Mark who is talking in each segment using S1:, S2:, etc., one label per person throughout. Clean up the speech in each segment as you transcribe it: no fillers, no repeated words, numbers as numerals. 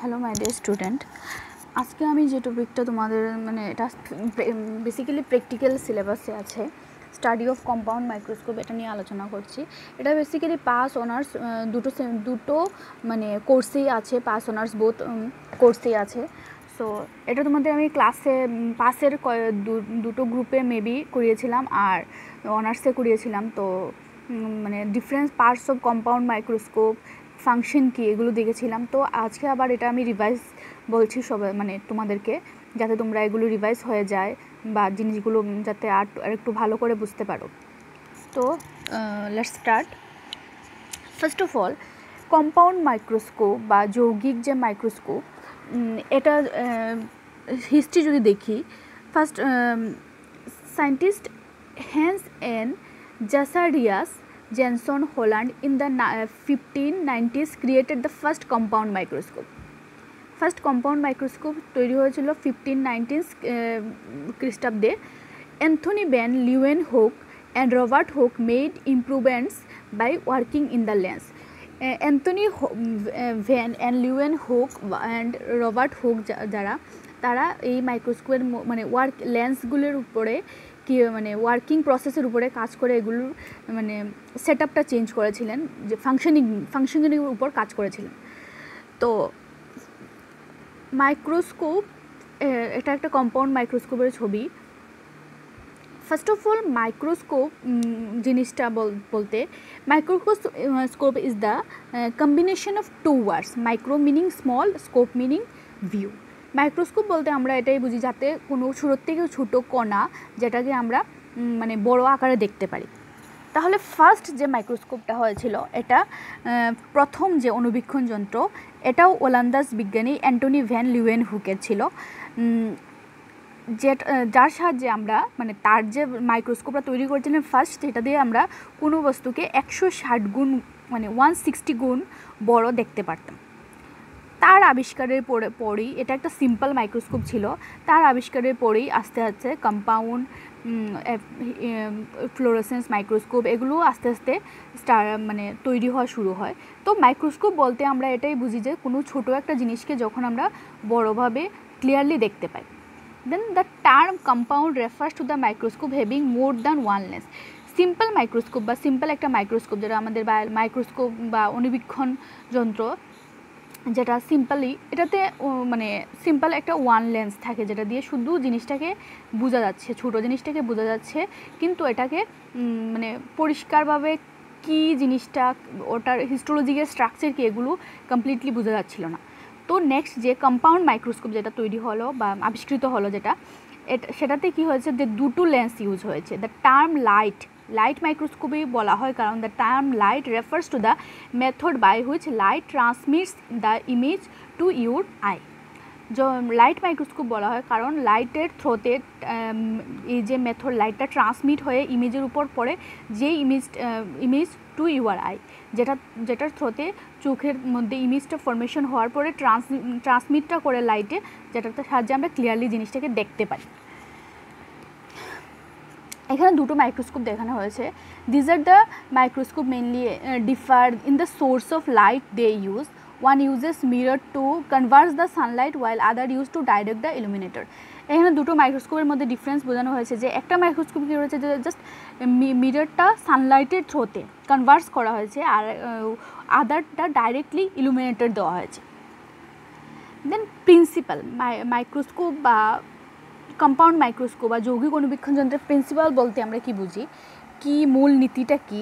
S1: Hello my dear student, আজকে আমি যে টপিকটা তোমাদের এটা বেসিক্যালি প্র্যাকটিক্যাল সিলেবাসে আছে, স্টাডি অফ কম্পাউন্ড মাইক্রোস্কোপ, এটা নিয়ে আলোচনা করছি। এটা বেসিক্যালি পাস অনার্স দুটো কোর্সেই আছে, পাস অনার্স বোথ কোর্সেই আছে। সো এটা তোমাদের আমি ক্লাসে পাসের দুটো গ্রুপে মেবি করিয়েছিলাম আর অনার্সে করিয়েছিলাম। তো difference parts of compound microscope, function কী, এগুলো দেখেছিলাম। তো আজকে আবার এটা আমি রিভাইজ বলছি সবাই তোমাদেরকে, যাতে তোমরা এগুলো রিভাইজ হয়ে যায় বা জিনিসগুলো যাতে আর একটু ভালো করে বুঝতে পারো। তো let's start. First of all, compound microscope বা যৌগিক যে মাইক্রোস্কোপ, এটা হিস্ট্রি যদি দেখি, first scientist Hans and Zacharias Jenson Holland in the 1590s created the first compound microscope. First compound microscope তৈরি হয়েছিল 1590 খ্রিস্টাব্দে। Anthony van Leeuwenhoek and Robert Hooke made improvements by working in the lens. Anthony van and Leeuwenhoek and Robert Hooke তারা এই মাইক্রোস্কোপের work লেন্সগুলোর উপরে কি working প্রসেসের উপরে কাজ করে এগুলোর সেট আপটা চেঞ্জ করেছিলেন, যে ফাংশনিংয়ের উপর কাজ করেছিলেন। তো মাইক্রোস্কোপ, এটা একটা কম্পাউন্ড মাইক্রোস্কোপের ছবি। ফার্স্ট অফ অল, মাইক্রোস্কোপ জিনিসটা বলতে, microscope is the combination of two words, micro meaning small, scope meaning view. Microscope বলতে আমরা এটাই বুঝি যাতে কোনো ছোটোর থেকে ছোটো কণা, যেটাকে আমরা বড় আকারে দেখতে পারি। তাহলে ফার্স্ট যে মাইক্রোস্কোপটা হয়েছিল, এটা প্রথম যে অণুবীক্ষণ যন্ত্র, এটাও ওলান্দাজ বিজ্ঞানী অ্যান্টনি ভ্যান লিউয়েনহুকের ছিল, যার সাহায্যে আমরা তার যে মাইক্রোস্কোপটা তৈরি করেছিলেন ফার্স্ট, সেটা দিয়ে আমরা কোনো বস্তুকে 160 গুণ 160 গুণ বড় দেখতে পারতাম। তার আবিষ্কারের পরেই, এটা একটা সিম্পল মাইক্রোস্কোপ ছিল, তার আবিষ্কারের পরেই আস্তে আস্তে কম্পাউন্ড, ফ্লোরোসেন্স মাইক্রোস্কোপ, এগুলো আস্তে আস্তে তৈরি হওয়া শুরু হয়। তো মাইক্রোস্কোপ বলতে আমরা এটাই বুঝি যে কোনো ছোটো একটা জিনিসকে যখন আমরা বড়োভাবে ক্লিয়ারলি দেখতে পাই। Then the term compound refers to the microscope having more than one lens. Simple microscope বা সিম্পল একটা মাইক্রোস্কোপ, যেটা আমাদের মাইক্রোস্কোপ বা অণুবীক্ষণ যন্ত্র, যেটা সিম্পলি, এটাতে সিম্পল একটা ওয়ান লেন্স থাকে, যেটা দিয়ে শুধু জিনিসটাকে বোঝা যাচ্ছে, ছোটো জিনিসটাকে বোঝা যাচ্ছে, কিন্তু এটাকে পরিষ্কারভাবে কী জিনিসটা, ওটার হিস্টোলজিক্যাল স্ট্রাকচার কী, এগুলো কমপ্লিটলি বোঝা যাচ্ছিল না। তো নেক্সট যে কম্পাউন্ড মাইক্রোস্কোপ যেটা তৈরি হলো বা আবিষ্কৃত হলো, সেটাতে কি হয়েছে, যে দুটো লেন্স ইউজ হয়েছে। দ্য টার্ম লাইট মাইক্রোস্কোপই বলা হয়, কারণ the term light refers to the method by which light transmits the image to your eye. Light microscope বলা হয় কারণ লাইটের থ্রোতে এই যে মেথড, লাইটটা ট্রান্সমিট হয়ে ইমেজের উপর পড়ে, যে ইমেজ টু ইউর আই, যেটার থ্রোতে চোখের মধ্যে ইমেজটা ফরমেশন হওয়ার পরে ট্রান্সমিটটা করে লাইটে, যেটার সাহায্যে আমরা ক্লিয়ারলি জিনিসটাকে দেখতে পাই। এখানে দুটো মাইক্রোস্কোপ দেখানো হয়েছে। This are the microscope mainly differ in the source of light they use. One uses mirror to converge the sunlight while other used to direct the illuminator. এখানে দুটো মাইক্রোস্কোপের মধ্যে ডিফারেন্স বোঝানো হয়েছে, যে একটা মাইক্রোস্কোপ কী হয়েছে, যে জাস্ট মিররটা সানলাইটের থ্রোতে কনভার্স করা হয়েছে, আর আদারটা ডাইরেক্টলি ইলুমিনেটর দেওয়া হয়েছে। দেন প্রিন্সিপাল মাইক্রোস্কোপ বা কম্পাউন্ড মাইক্রোস্কোপ বা যৌগিক অণুবীক্ষণ যন্ত্রের প্রিন্সিপাল বলতে আমরা কি বুঝি, কি মূল নীতিটা কি।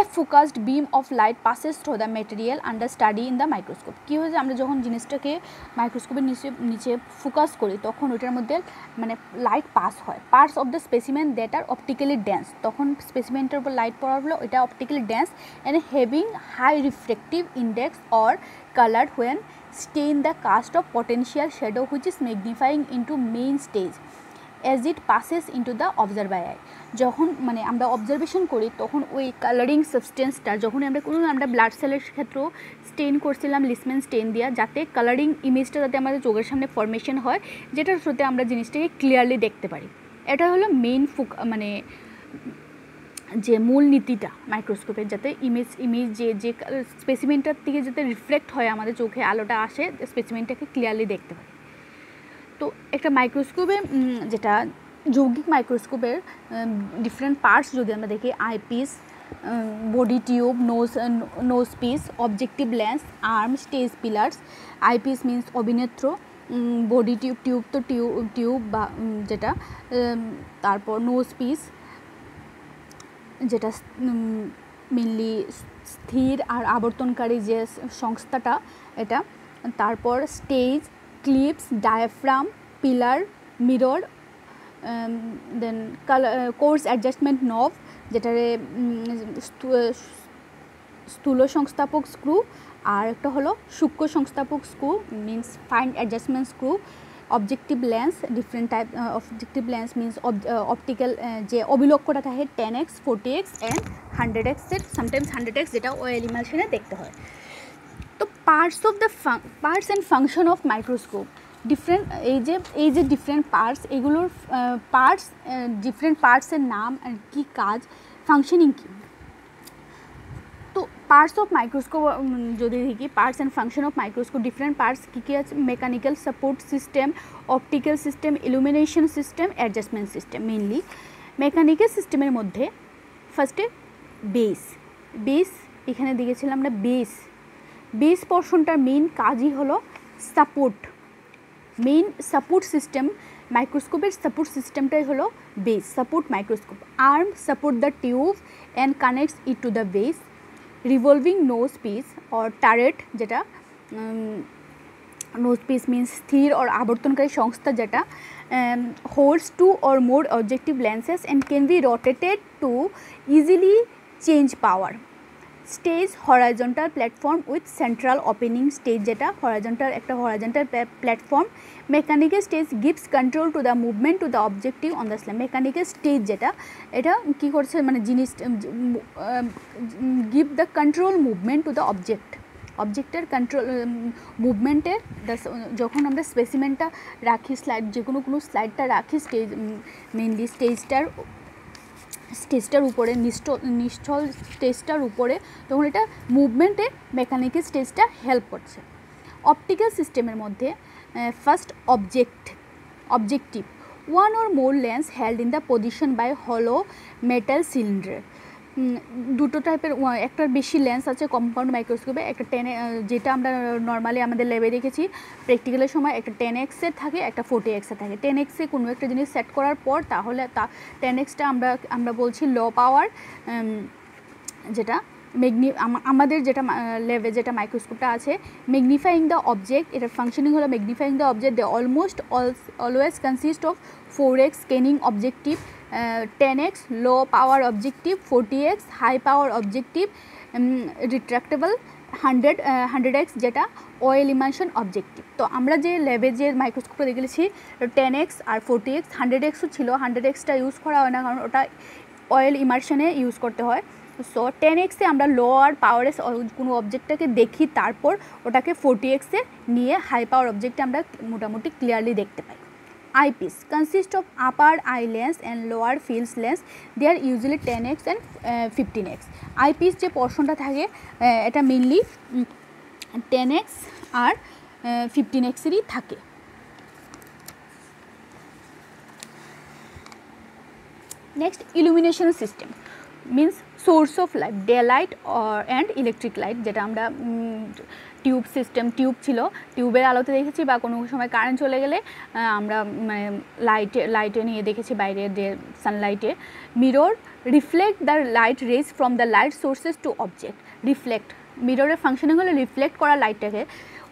S1: A focused beam of light passes through the material under study in the microscope. কী হয়েছে, আমরা যখন জিনিসটাকে মাইক্রোস্কোপের নিচে ফোকাস করি, তখন ওটার মধ্যে লাইট পাস হয়। Parts of the specimen that are optically dense, তখন স্পেসিমেনটার উপর লাইট পড়ার ফলে ওইটা optically dense and having high reflective index or coloured when stain the cast of potential shadow which is magnifying into main stage as it passes into the observer eye. যখন আমরা observation করি, তখন ওই colouring সাবস্টেন্সটা, যখন আমরা blood সেলের ক্ষেত্রেও স্টেন করছিলাম লিসমেন স্টেন দিয়া, যাতে কালারিং ইমেজটা যাতে আমাদের চোখের সামনে ফরমেশন হয়, যেটার থ্রুতে আমরা জিনিসটাকে ক্লিয়ারলি দেখতে পারি। এটা হলো মেইন যে মূল নীতিটা মাইক্রোস্কোপের, যাতে ইমেজ যে স্পেসিমেনটার থেকে যাতে রিফ্লেক্ট হয়, আমাদের চোখে আলোটা আসে, স্পেসিমেনটাকে ক্লিয়ারলি দেখতে পাই। তো একটা মাইক্রোস্কোপে যেটা যৌগিক মাইক্রোস্কোপের ডিফারেন্ট পার্টস যদি আমরা দেখি, eyepiece, body tube, nosepiece, objective lens, arm, stage pillars. Eyepiece means অভিনেত্র, বডি টিউব তো টিউব বা যেটা, তারপর নোজ পিস যেটা মেনলি স্থির আর আবর্তনকারী যে সংস্থাটা এটা, তারপর stage, clips, diaphragm, pillar, mirror, then coarse adjustment knob যেটারে স্থূল সংস্থাপক স্ক্রু, আর একটা হলো সূক্ষ্ম সংস্থাপক screw means fine adjustment screw. Objective lens, different type objective lens means optical যে অবিলক্ষটা থাকে 10x, 40x অ্যান্ড 100x এর, সামটাইমস 100x, যেটা ওয়েল ইমালশনে দেখতে হয়। তো parts and function of microscope, different এই যে ডিফারেন্ট পার্টস, এগুলোর ডিফারেন্ট পার্টসের নাম আর কী কাজ, ফাংশনিং কী। তো পার্টস অফ মাইক্রোস্কোপ যদি দেখি, parts and function of microscope, different parts কী কী আছে, mechanical support system, optical system, illumination system, adjustment system. Mainly mechanical সিস্টেমের মধ্যে ফার্স্টে বেস এখানে দেখেছিলাম আমরা, বেস পোর্শনটার মেইন কাজই হলো সাপোর্ট। মেইন সাপোর্ট সিস্টেম মাইক্রোস্কোপের সাপোর্ট সিস্টেমটাই হলো base, support microscope. Arm support the tube and connects it to the base. Revolving nosepiece or turret, যেটা নোজ পিস মিন্স স্থির or আবর্তনকারী সংস্থা, যেটা holds 2 or more objective lenses and can be rotated to easily change power. Stage horizontal platform with central opening, stage যেটা একটা horizontal platform. Mechanical stage gives control to the movement to the objective on the slab. Mechanical stage যেটা, এটা কী করছে, মানে জিনিস give the control movement to the অবজেক্টের control মুভমেন্টের, যখন আমরা স্পেসিমেনটা রাখি, স্লাইড যে কোনো স্লাইডটা রাখি মেনলি স্টেজটার উপরে, নিশ্চল স্টেজটার উপরে, তখন এটা মুভমেন্টে মেকানিক্যাল স্টেজটা হেল্প করছে। অপটিক্যাল সিস্টেমের মধ্যে first objective, one or more lens held in the position by হলো মেটাল সিলিন্ডার। দুটো টাইপের, একটার বেশি লেন্স আছে কম্পাউন্ড মাইক্রোস্কোপে, একটা যেটা আমরা নর্মালি আমাদের ল্যাবে দেখেছি প্র্যাকটিক্যালের সময়, একটা 10x-এর থাকে, একটা 40x-এর থাকে। 10x-এ কোনো একটা জিনিস সেট করার পর তাহলে 10x-টা আমরা বলছি লো পাওয়ার, যেটা আমাদের যেটা লেভে যেটা মাইক্রোস্কোপটা আছে, ম্যাগনিফাইং দ্য অবজেক্ট, এটার ফাংশনিং হলো magnifying the object. They almost always consist of 4x scanning objective, 10x low power objective, 40x high power objective, retractable, 100x যেটা অয়েল ইমালশন অবজেক্টিভ। তো আমরা যে ল্যাবে যে মাইক্রোস্কোপটা দেখেছি 10x আর 40x, 100xও ছিল, 100xটা ইউজ করা হয় না কারণ ওটা অয়েল ইমালশনে ইউজ করতে হয়। সো 10x-এ আমরা লোয়ার পাওয়ারে কোনো অবজেক্টটাকে দেখি, তারপর ওটাকে 40x-এ নিয়ে হাই পাওয়ার অবজেক্টে আমরা মোটামুটি ক্লিয়ারলি দেখতে পাই। Eyepiece consist of upper eye lens and lower fields lens, they are usually 10x and 15x। আইপিস যে পোর্শনটা থাকে এটা মেনলি 10x আর 15x-এরই থাকে। Next illumination system means source of light, day light and electric light, যেটা আমরা tube ছিল, টিউবের আলোতে দেখেছি, বা কোনো সময় কারেন্ট চলে গেলে আমরা মানে লাইটে নিয়ে দেখেছি বাইরে সানলাইটে। Mirror reflect the light rays from the light sources to object. Reflect, মিররের ফাংশনিং হলো রিফ্লেক্ট করা লাইটটাকে।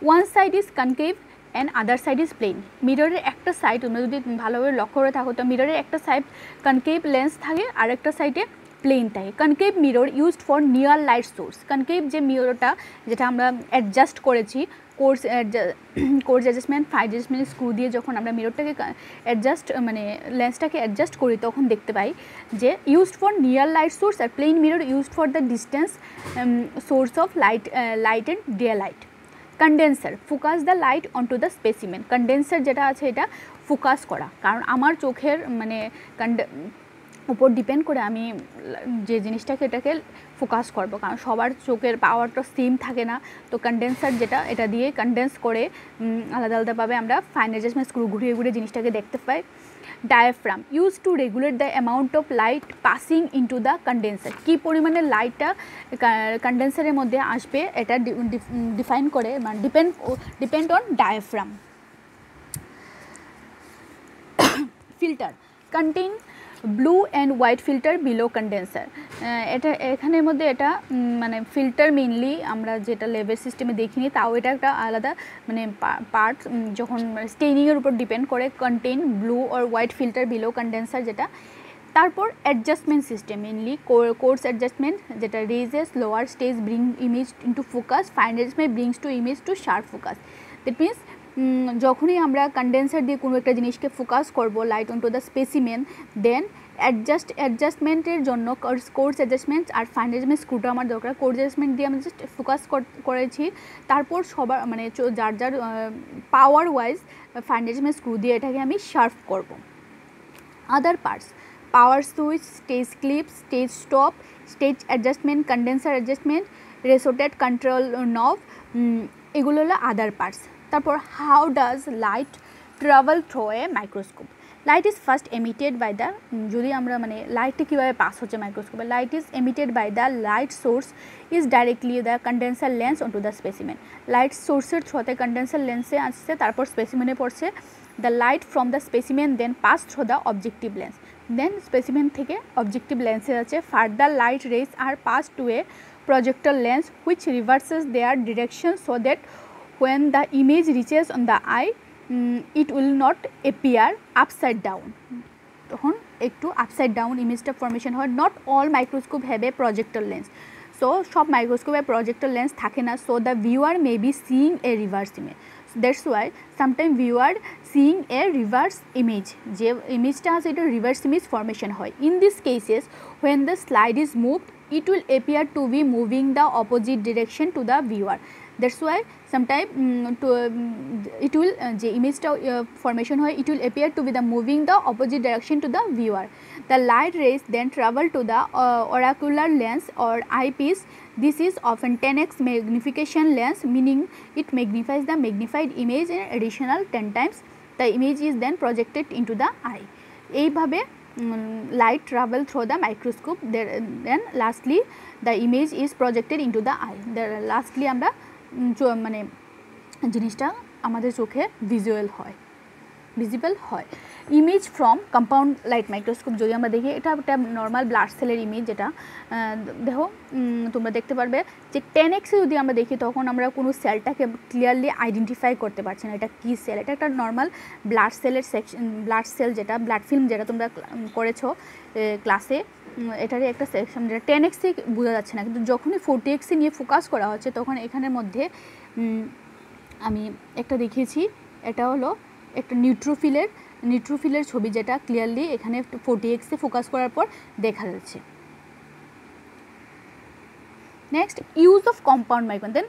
S1: One side is concave and other side is plane. মিররের একটা সাইড, তোমরা যদি ভালোভাবে লক্ষ্য করে থাকো তো মিররের একটা সাইড কনকেভ লেন্স থাকে আর একটা সাইডে প্লেন থাকে। Concave mirror used for near light source. Concave যে মিররটা যেটা আমরা অ্যাডজাস্ট করেছি course adjustment, five adjustment screw দিয়ে যখন আমরা মিররটাকে মানে লেন্সটাকে অ্যাডজাস্ট করি তখন দেখতে পাই যে used for near light source, আর plane mirror used for the distance source of light and daylight. Condenser focus the light onto the specimen. Condenser যেটা আছে এটা ফোকাস করা, কারণ আমার চোখের মানে উপর ডিপেন্ড করে আমি যে জিনিসটাকে এটাকে ফোকাস করব, কারণ সবার চোখের পাওয়ারটা সেম থাকে না। তো কন্ডেন্সার যেটা, এটা দিয়ে কন্ডেন্স করে আলাদা আলাদাভাবে আমরা ফাইন অ্যাডজাস্টমেন্ট স্ক্রু ঘুরিয়ে ঘুরিয়ে জিনিসটাকে দেখতে পাই। Diaphragm use to regulate the amount of light passing into the condenser, কী পরিমাণে লাইটটা কন্ডেন্সারের মধ্যে আসবে এটা ডিফাইন করে, মানে depend on diaphragm. Filter contain blue and white filter below condenser. এটা এখানের মধ্যে এটা মানে ফিল্টার মেইনলি আমরা যেটা লেভেল সিস্টেমে দেখিনি, তাও এটা একটা আলাদা মানে পার্ট যখন স্টেইনিংয়ের উপর ডিপেন্ড করে। Contain blue or white filter below condenser যেটা। তারপর adjustment system mainly coarse adjustment যেটা raises lower stage bring image into focus, fine adjustment brings to image to sharp focus. That means যখনই আমরা কন্ডেন্সার দিয়ে কোনো একটা জিনিসকে ফোকাস করব light on to the specimen, then অ্যাডজাস্টমেন্টের জন্য কোর্স অ্যাডজাস্টমেন্ট আর ফাইন অ্যাডজাস্টমেন্ট স্ক্রুটা আমার দরকার। কোর্স অ্যাডজাস্টমেন্ট দিয়ে আমি জাস্ট ফোকাস করেছি, তারপর সবার মানে যার যার power wise fine adjustment screw দিয়ে এটাকে আমি শার্প করব। Other parts power switch, stage clip, stage stop, stage adjustment, condenser adjustment, rheostat control knob, এগুলো হলো আদার পার্টস। তারপর how does light travel through a microscope. Light is first emitted by the, যদি আমরা মানে লাইটটা কীভাবে pass হচ্ছে মাইক্রোস্কোপে, light is emitted by the light source is directly the condenser lens on to the specimen. Light সোর্সের থ্রুতে condenser লেন্সে আসছে, তারপর স্পেসিমেনে পড়ছে। The light from the specimen then pass through the objective lens, then specimen থেকে objective লেন্সে আছে। Further light rays are pass to a projector lens which reverses their direction so that when the image reaches on the eye it will not appear upside down, তখন একটু upside down ইমেজটা formation হয়। Not all microscope have a projector lens, so সব মাইক্রোস্কোপে projector lens থাকে না। So the viewer may be seeing a reverse image, that's why sometime viewer seeing a reverse image, যে ইমেজটা আছে এটা রিভার্স ইমেজ ফরমেশন হয়। In this cases when the slide is moved it will appear to be moving the opposite direction to the viewer, that's why sometime it will যে ইমেজটা formation হয় it will appear to be the moving the opposite direction to the viewer. The light rays then travel to the oracular lens or eyepiece. This is often 10x magnification lens, meaning it magnifies the magnified image an additional 10 times. The image is then projected into the eye. এইভাবে light travel through the microscope, then lastly the image is projected into the eye. Lastly আমরা মানে জিনিসটা আমাদের চোখে visible হয়। Image from compound light microscope যদি আমরা দেখি, এটা একটা নর্মাল ব্লাড সেলের ইমেজ, যেটা দেখো তোমরা দেখতে পারবে যে 10x যদি আমরা দেখি তখন আমরা কোনো সেলটাকে ক্লিয়ারলি আইডেন্টিফাই করতে পারছি না এটা কী সেল। এটা একটা নর্মাল ব্লাড সেলের সেকশন, ব্লাড সেল যেটা ব্লাড ফিল্ম যেটা তোমরা করেছো ক্লাসে, এটারই একটা সেকশন যেটা 10x বোঝা যাচ্ছে না, কিন্তু যখনই 40x নিয়ে ফোকাস করা হচ্ছে তখন এখানের মধ্যে আমি একটা দেখিয়েছি, এটা হলো একটা নিউট্রোফিলের ছবি, যেটা ক্লিয়ারলি এখানে 40x ফোকাস করার পর দেখা যাচ্ছে। Next use of compound microscope. Then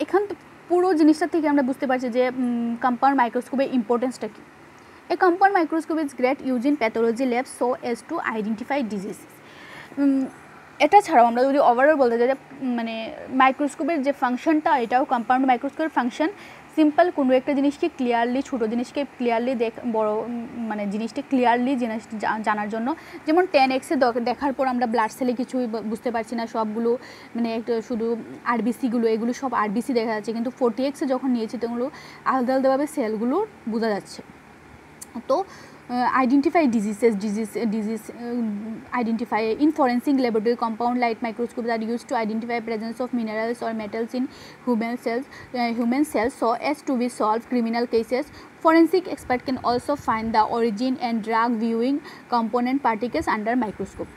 S1: এখান পুরো জিনিসটা থেকে আমরা বুঝতে পারছি যে কম্পাউন্ড মাইক্রোস্কোপের ইম্পর্টেন্সটা কী। A compound microscope is great use in pathology lab so as to identify disease. এটা ছাড়াও আমরা যদি ওভারঅল বলতে চাই যে মানে মাইক্রোস্কোপের যে ফাংশনটা, এটাও কম্পাউন্ড মাইক্রোস্কোপের ফাংশন সিম্পল, কোনো একটা জিনিসকে ক্লিয়ারলি, ছোটো জিনিসকে ক্লিয়ারলি বড় মানে জিনিসটা ক্লিয়ারলি জানার জন্য। যেমন 10x দেখার পর আমরা ব্লাড সেলে কিছুই বুঝতে পারছি না, সবগুলো মানে একটা শুধু আরবিসিগুলো, এগুলো সব আরবিসি দেখা যাচ্ছে, কিন্তু 40x যখন নিয়েছি তখন আলাদা আলাদাভাবে সেলগুলো বোঝা যাচ্ছে। তো identify disease identify in forensic laboratory compound light microscopes are used to identify presence of minerals or metals in human cells so as to be solved criminal cases. Forensic expert can also find the origin and drug viewing component particles under microscope.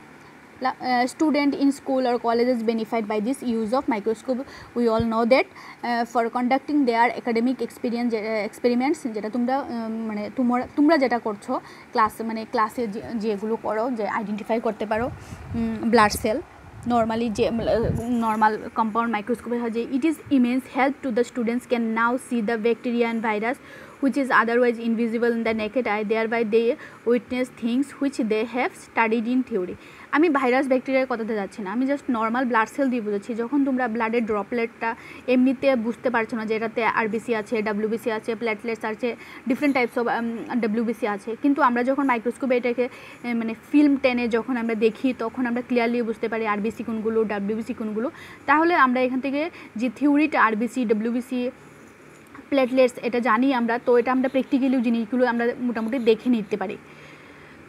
S1: Student in school or colleges benefit by this use of microscope. We all know that for conducting their academic experiments যেটা তোমরা যেটা করছো ক্লাসে যেগুলো করো, যে identify করতে পারো blood cell normally normal compound microscope হয় যে it is immense help to the students can now see the bacteria and virus which is otherwise invisible in the naked eye, thereby they witness things which they have studied in theory. আমি virus ব্যাকটেরিয়ার কথাতে যাচ্ছি না, আমি just normal blood cell দিয়ে বুঝেছি। যখন তোমরা ব্লাডের ড্রপলেটটা এমনিতে বুঝতে পারছো না যে এটাতে আরবিসি আছে, ডাব্লিউবিসি আছে, প্লেটলেটস আছে, ডিফারেন্ট টাইপস অফ ডাব্লিউবিসি আছে, কিন্তু আমরা যখন মাইক্রোস্কোপে এটাকে মানে ফিল্ম টেনে যখন আমরা দেখি তখন আমরা ক্লিয়ারলি বুঝতে পারি আরবিসি কোনগুলো, ডাব্লিউবিসি কোনগুলো। তাহলে আমরা এখান থেকে যে থিওরিটা আরবিসি, ডাব্লিউবিসি, প্লেটলেটস এটা জানি আমরা, তো এটা আমরা প্র্যাকটিক্যালি জিনিসগুলো আমরা মোটামুটি দেখে নিতে পারি।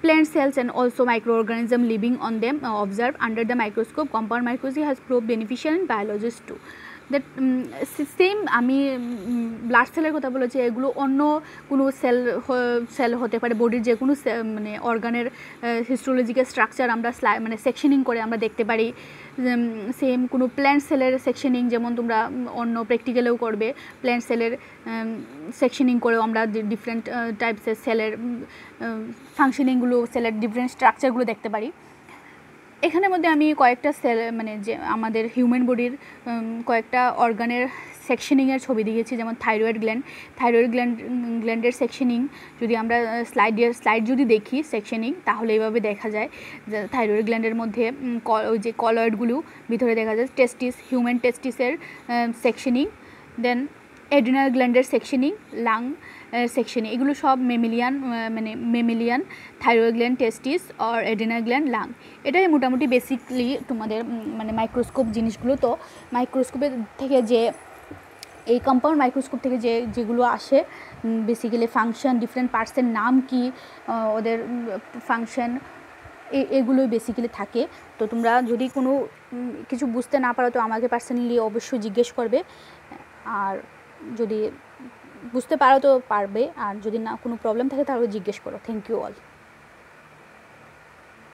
S1: Plant cells and also microorganisms living on them observed under the microscope. Compound microscopy has proved beneficial in biologists too. That same আমি ব্লাড সেলের কথা বলেছি, এগুলো অন্য কোনো সেল হতে পারে, বডির যে কোনো মানে অর্গানের হিস্টোলজিক্যাল স্ট্রাকচার আমরা মানে সেকশনিং করে আমরা দেখতে পারি। সেম কোনো প্ল্যান্ট সেলের সেকশনিং যেমন তোমরা অন্য প্র্যাকটিক্যালেও করবে, প্ল্যান্ট সেলের সেকশনিং করেও আমরা ডিফারেন্ট টাইপসের সেলের ফাংশনিংগুলো, সেলের ডিফারেন্ট স্ট্রাকচারগুলো দেখতে পারি। এখানের মধ্যে আমি কয়েকটা সেল মানে যে আমাদের হিউম্যান বডির কয়েকটা অর্গানের সেকশনিংয়ের ছবি দিয়েছি, যেমন থাইরয়েড গ্ল্যান্ডের সেকশনিং যদি আমরা স্লাইড যদি দেখি সেকশনিং, তাহলে এইভাবে দেখা যায় যে থাইরয়েড গ্ল্যান্ডের মধ্যে ওই যে কলয়েডগুলো ভিতরে দেখা যায়, টেস্টিস, হিউম্যান টেস্টিসের সেকশনিং, দেন এড্রিনাল গ্ল্যান্ডের সেকশনিং, লাং সেকশনিং, এগুলো সব মেমিলিয়ান, থাইরয়েড গ্ল্যান্ড, টেস্টিস আর এড্রিনাল গ্ল্যান্ড, লাং। এটাই মোটামুটি বেসিকলি তোমাদের মানে মাইক্রোস্কোপ জিনিসগুলো। তো মাইক্রোস্কোপের থেকে যে এই কম্পাউন্ড মাইক্রোস্কোপ থেকে যেগুলো আসে বেসিক্যালি ফাংশন, ডিফারেন্ট পার্টসের নাম কি, ওদের ফাংশন, এগুলোই বেসিক্যালি থাকে। তো তোমরা যদি কোনো কিছু বুঝতে না পারো তো আমাকে পার্সোনালি অবশ্যই জিজ্ঞেস করবে, আর যদি বুঝতে পারো তো পারবে, আর যদি না কোনো প্রবলেম থাকে তাহলে জিজ্ঞেস করো। Thank you all.